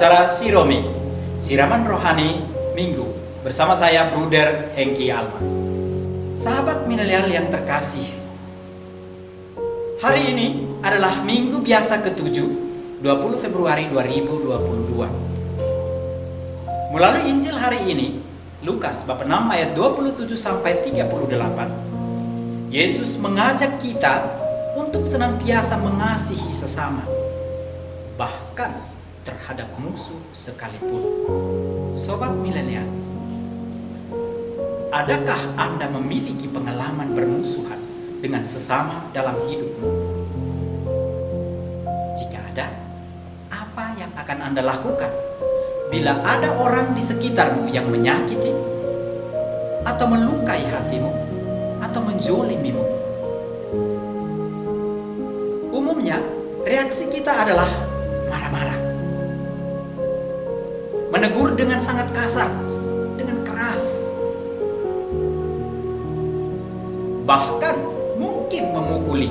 acara Siromi, Siraman Rohani Minggu, bersama saya Bruder Hengki Alma. Sahabat milenial yang terkasih, hari ini adalah minggu biasa ke-7, 20 Februari 2022. Melalui Injil hari ini, Lukas bab 6 ayat 27 sampai 38, Yesus mengajak kita untuk senantiasa mengasihi sesama, bahkan terhadap musuh sekalipun. Sobat milenial, adakah Anda memiliki pengalaman bermusuhan dengan sesama dalam hidupmu? Jika ada, apa yang akan Anda lakukan bila ada orang di sekitarmu yang menyakiti atau melukai hatimu atau menzolimimu? Umumnya, reaksi kita adalah marah-marah, menegur dengan sangat kasar, dengan keras, bahkan mungkin memukuli,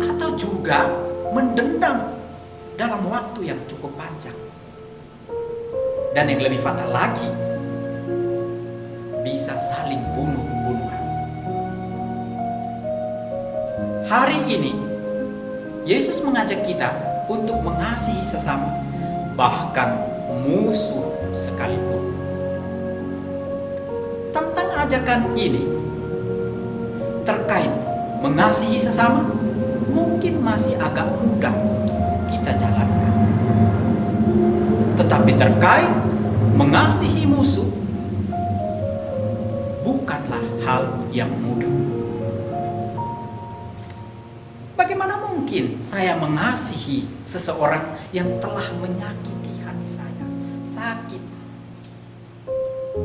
atau juga mendendam dalam waktu yang cukup panjang. Dan yang lebih fatal lagi, bisa saling bunuh-bunuhan. Hari ini, Yesus mengajak kita untuk mengasihi sesama, bahkan musuh sekalipun. Tentang ajakan ini terkait mengasihi sesama mungkin masih agak mudah untuk kita jalankan. Tetapi terkait mengasihi musuh bukanlah hal yang mudah. Bagaimana mungkin saya mengasihi seseorang yang telah menyakiti hati saya? Sakit.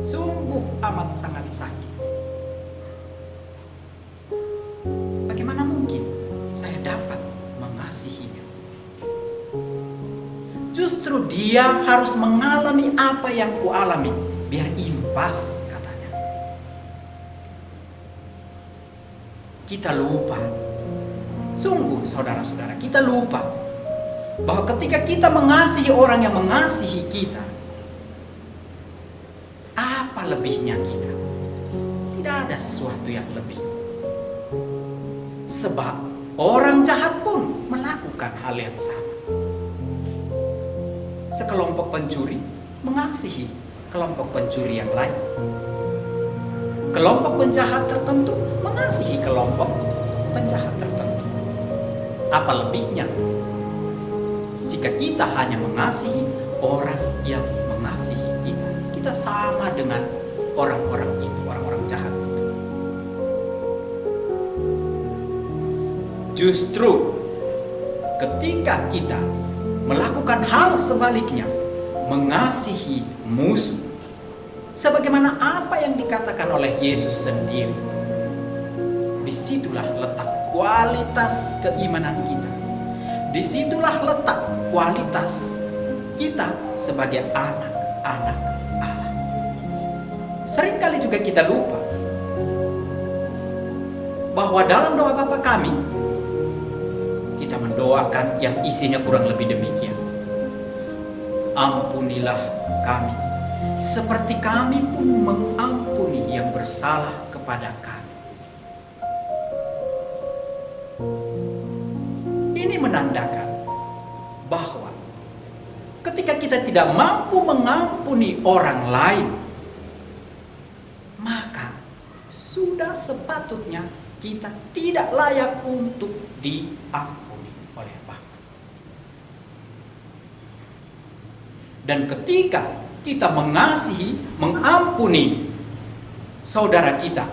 Sungguh amat sangat sakit. Bagaimana mungkin saya dapat mengasihinya? Justru dia harus mengalami apa yang kualami, biar impas, katanya. Kita lupa. Sungguh saudara-saudara, kita lupa bahwa ketika kita mengasihi orang yang mengasihi kita, apa lebihnya kita? Tidak ada sesuatu yang lebih. Sebab orang jahat pun melakukan hal yang sama. Sekelompok pencuri mengasihi kelompok pencuri yang lain. Kelompok penjahat tertentu mengasihi kelompok penjahat tertentu. Apa lebihnya jika kita hanya mengasihi orang yang mengasihi kita? Kita sama dengan orang-orang itu, orang-orang jahat itu. Justru ketika kita melakukan hal sebaliknya, mengasihi musuh, sebagaimana apa yang dikatakan oleh Yesus sendiri, disitulah letak kualitas keimanan kita. Disitulah letak kualitas kita sebagai anak-anak Allah. Seringkali juga kita lupa bahwa dalam doa Bapa kami, kita mendoakan yang isinya kurang lebih demikian. Ampunilah kami, seperti kami pun mengampuni yang bersalah kepada kami. Ini menandakan bahwa ketika kita tidak mampu mengampuni orang lain, maka sudah sepatutnya kita tidak layak untuk diampuni oleh Bapa. Dan ketika kita mengasihi, mengampuni saudara kita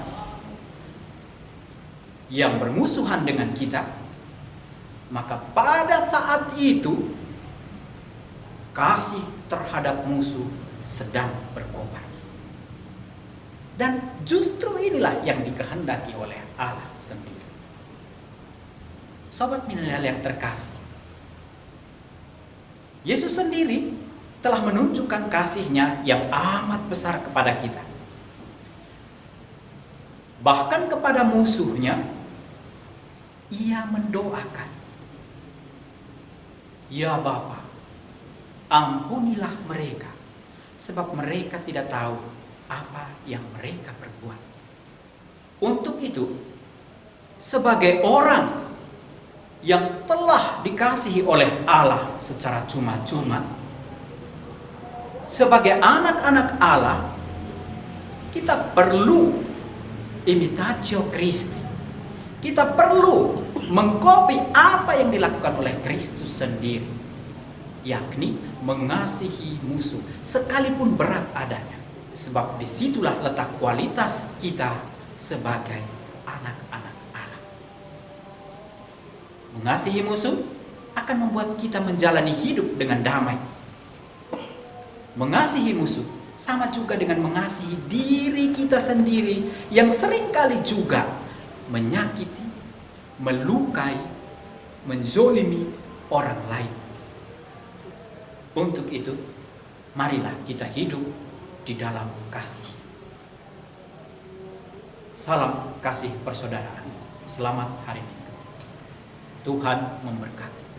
yang bermusuhan dengan kita, maka pada saat itu kasih terhadap musuh sedang berkobar. Dan justru inilah yang dikehendaki oleh Allah sendiri. Sobat milenial yang terkasih, Yesus sendiri telah menunjukkan kasih-Nya yang amat besar kepada kita. Bahkan kepada musuhnya, Ia mendoakan, "Ya Bapa, ampunilah mereka, sebab mereka tidak tahu apa yang mereka perbuat. Untuk itu, sebagai orang yang telah dikasihi oleh Allah secara cuma-cuma, sebagai anak-anak Allah, kita perlu imitatio Christi. Kita perlu mengkopi apa yang dilakukan oleh Kristus sendiri, yakni mengasihi musuh sekalipun berat adanya. Sebab disitulah letak kualitas kita sebagai anak-anak Allah. Mengasihi musuh akan membuat kita menjalani hidup dengan damai. Mengasihi musuh sama juga dengan mengasihi diri kita sendiri yang seringkali juga menyakiti, melukai, menzolimi orang lain. Untuk itu, marilah kita hidup di dalam kasih. Salam kasih persaudaraan. Selamat hari Minggu. Tuhan memberkati.